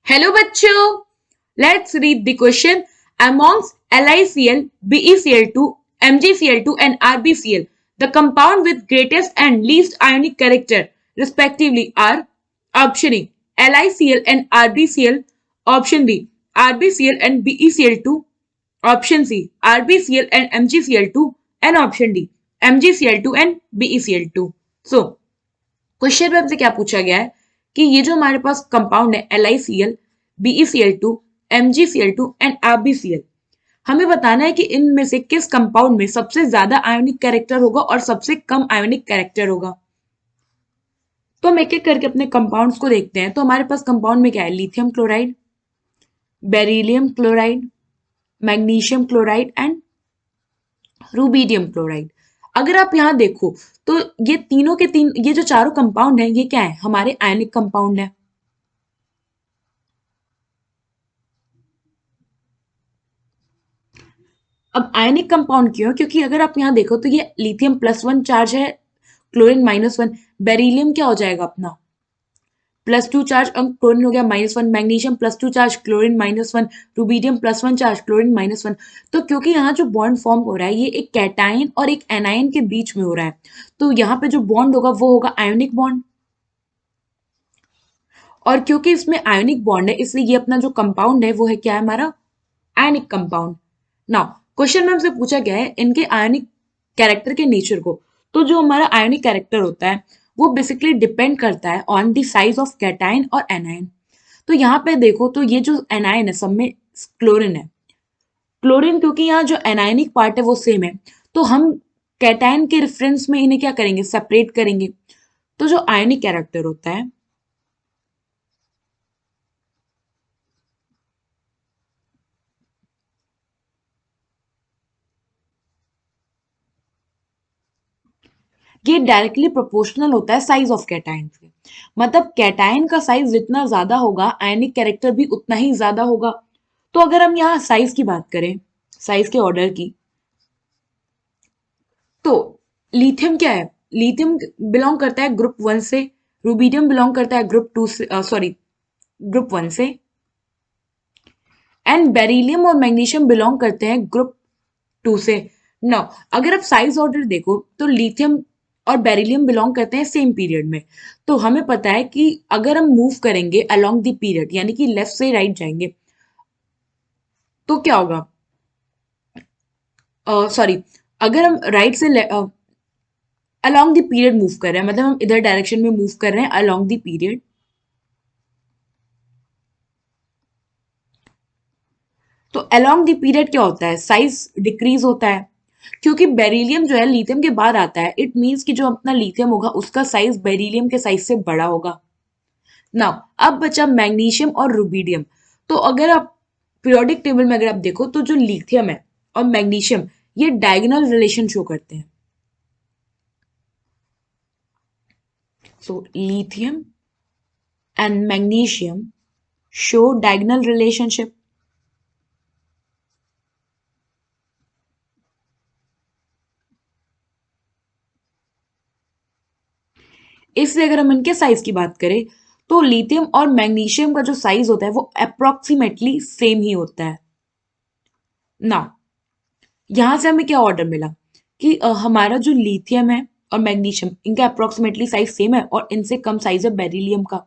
Hello बच्चों, let's read the question. Amongst LiCl, BeCl2, MgCl2 and RbCl, the compound with greatest and least ionic character respectively are option A, LiCl and RbCl, option B, RbCl and BeCl2, option C, RbCl and MgCl2 and option D, MgCl2 and BeCl2. So, question में हमसे क्या पूछा गया है कि ये जो हमारे पास कंपाउंड है LiCl, BeCl2, MgCl2 and RbCl, हमें बताना है कि इनमें से किस कंपाउंड में सबसे ज्यादा आयोनिक कैरेक्टर होगा और सबसे कम आयोनिक कैरेक्टर होगा। तो हम एक एक करके अपने कंपाउंड्स को देखते हैं। तो हमारे पास कंपाउंड में क्या है, lithium chloride, beryllium chloride, magnesium chloride and rubidium chloride. अगर आप यहाँ देखो तो ये तीनों के तीन, ये जो चारों कंपाउंड है ये क्या है, हमारे आयनिक कंपाउंड है। अब आयनिक कंपाउंड क्यों, क्योंकि अगर आप यहाँ देखो तो ये लिथियम +1 चार्ज है, क्लोरीन -1, बेरिलियम क्या हो जाएगा अपना +2 चार्ज, अब क्लोरीन हो गया -1, magnesium +2 charge, chlorine -1, rubidium +1 charge, chlorine -1। तो क्योंकि यहाँ जो बॉन्ड फॉर्म हो रहा है ये एक कैटायन और एक एनायन के बीच में हो रहा है, तो यहाँ पे जो बॉन्ड होगा वो होगा आयोनिक बॉन्ड। और क्योंकि इसमें आयोनिक बॉन्ड है इसलिए ये अपना जो कंपाउंड है वो है क्या है, हमारा आयनिक कंपाउंड। नाउ क्वेश्चन में हमसे पूछा गया है इनके आयनिक कैरेक्टर के नेचर को। तो जो हमारा आयनिक कैरेक्टर होता है वो बेसिकली डिपेंड करता है on the size of cation और एनायन। तो यहाँ पे देखो तो ये जो एनायन है सब में क्लोरीन है। क्लोरीन क्योंकि यहाँ जो एनायनिक पार्ट है वो सेम है, तो हम कैटायन के रेफरेंस में इन्हें क्या करेंगे, सेपरेट करेंगे। तो जो आयनिक कैरेक्टर होता है, ये डायरेक्टली प्रोपोर्शनल होता है साइज ऑफ कैटायन के। मतलब कैटायन का साइज जितना ज्यादा होगा आयनिक कैरेक्टर भी उतना ही ज्यादा होगा। तो अगर हम यहाँ साइज की बात करें, साइज के ऑर्डर की, तो लिथियम क्या है, लिथियम बिलोंग करता है ग्रुप 1 से, रुबीडियम बिलोंग करता है ग्रुप 2 से, सॉरी ग्रुप 1 से, एंड बेरिलियम और मैग्नीशियम बिलोंग करते हैं ग्रुप 2 से। नाउ अगर आप साइज ऑर्डर देखो तो लिथियम और बेरिलियम बिलोंग करते हैं सेम पीरियड में। तो हमें पता है कि अगर हम मूव करेंगे अलोंग द पीरियड यानी कि लेफ्ट से राइट जाएंगे तो क्या होगा, सॉरी अगर हम राइट से अलोंग द पीरियड मूव कर रहे हैं, मतलब हम इधर डायरेक्शन में मूव कर रहे हैं अलोंग द पीरियड, तो अलोंग द पीरियड क्या होता है, साइज डिक्रीज होता है। क्योंकि बेरिलियम जो है लिथियम के बाद आता है, इट मीन्स कि जो अपना लिथियम होगा उसका साइज बेरिलियम के साइज से बड़ा होगा। नाउ अब बचा मैग्नीशियम और रुबीडियम। तो अगर आप पीरियोडिक टेबल में अगर आप देखो तो जो लिथियम है और मैग्नीशियम ये डायगोनल रिलेशन शो करते हैं। So lithium and magnesium show diagonal relationship. इसलिए अगर हम इनके साइज की बात करें तो लिथियम और मैग्नीशियम का जो साइज होता है वो अप्रोक्सीमेटली सेम ही होता है। ना यहां से हमें क्या ऑर्डर मिला कि हमारा जो लिथियम है और मैग्नीशियम इनका अप्रोक्सीमेटली साइज सेम है और इनसे कम साइज है बेरिलियम का।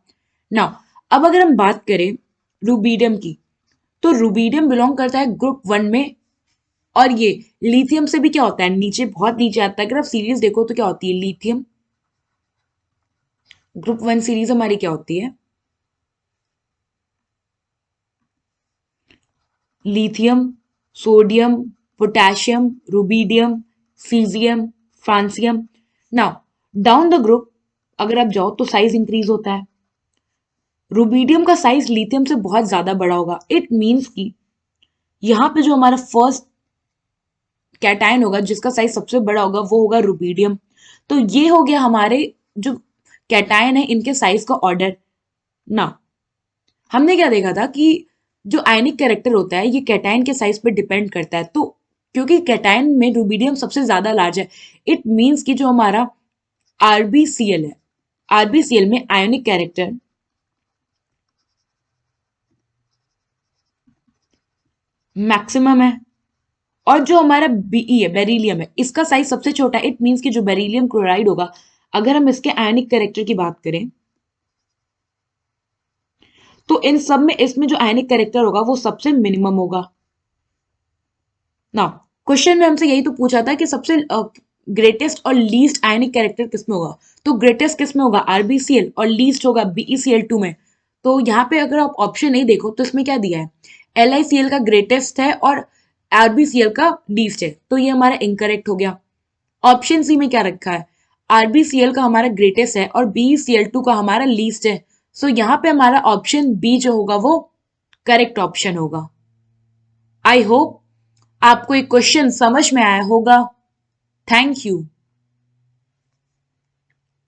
ना अब अगर हम बात करें रुबीडियम की, तो रुबीडियम बिलोंग करता है ग्रुप 1 में। और ये लिथियम से भी क्या होता है, नीचे बहुत नीचे आता है। अगर आप सीरीज देखो तो क्या होती है, लिथियम ग्रुप 1 सीरीज हमारी क्या होती है, lithium, sodium, potassium, rubidium, caesium, francium. Now down the group अगर आप जाओ तो साइज इंक्रीज होता है। रुबीडियम का साइज लिथियम से बहुत ज्यादा बड़ा होगा। इट मींस कि यहाँ पे जो हमारा फर्स्ट कैटायन होगा जिसका साइज सबसे बड़ा होगा वो होगा रुबीडियम। तो ये हो गया हमारे जो कैटायन है इनके साइज का ऑर्डर। ना हमने क्या देखा था कि जो आयनिक कैरेक्टर होता है ये कैटायन के साइज पे डिपेंड करता है। तो क्योंकि कैटायन में रुबीडियम सबसे ज्यादा लार्ज है, इट मींस कि जो हमारा आरबीसीएल है, आरबीसीएल में आयोनिक कैरेक्टर मैक्सिमम है। और जो हमारा बीई है, बेरिलियम है, इसका साइज सबसे छोटा है। इट मीन्स कि जो बेरिलियम क्लोराइड होगा, अगर हम इसके आयनिक कैरेक्टर की बात करें तो इन सब में इसमें जो आयनिक कैरेक्टर होगा वो सबसे मिनिमम होगा। ना क्वेश्चन में हमसे यही तो पूछा था कि सबसे ग्रेटेस्ट और लीस्ट आयनिक कैरेक्टर किसमें होगा। तो ग्रेटेस्ट किसमें होगा, आरबीसीएल, और लीस्ट होगा बीईसीएल2 में। तो यहाँ पे अगर आप ऑप्शन नहीं देखो तो इसमें क्या दिया है, एलआईसीएल का ग्रेटेस्ट है और आरबीसीएल का लीस्ट है, तो ये हमारा इनकरेक्ट हो गया। ऑप्शन सी में क्या रखा है, आरबीसीएल का हमारा ग्रेटेस्ट है और बीईसीएल2 का हमारा लीस्ट है। सो यहाँ पे हमारा ऑप्शन बी जो होगा वो करेक्ट ऑप्शन होगा। आई होप आपको ये क्वेश्चन समझ में आया होगा। Thank you.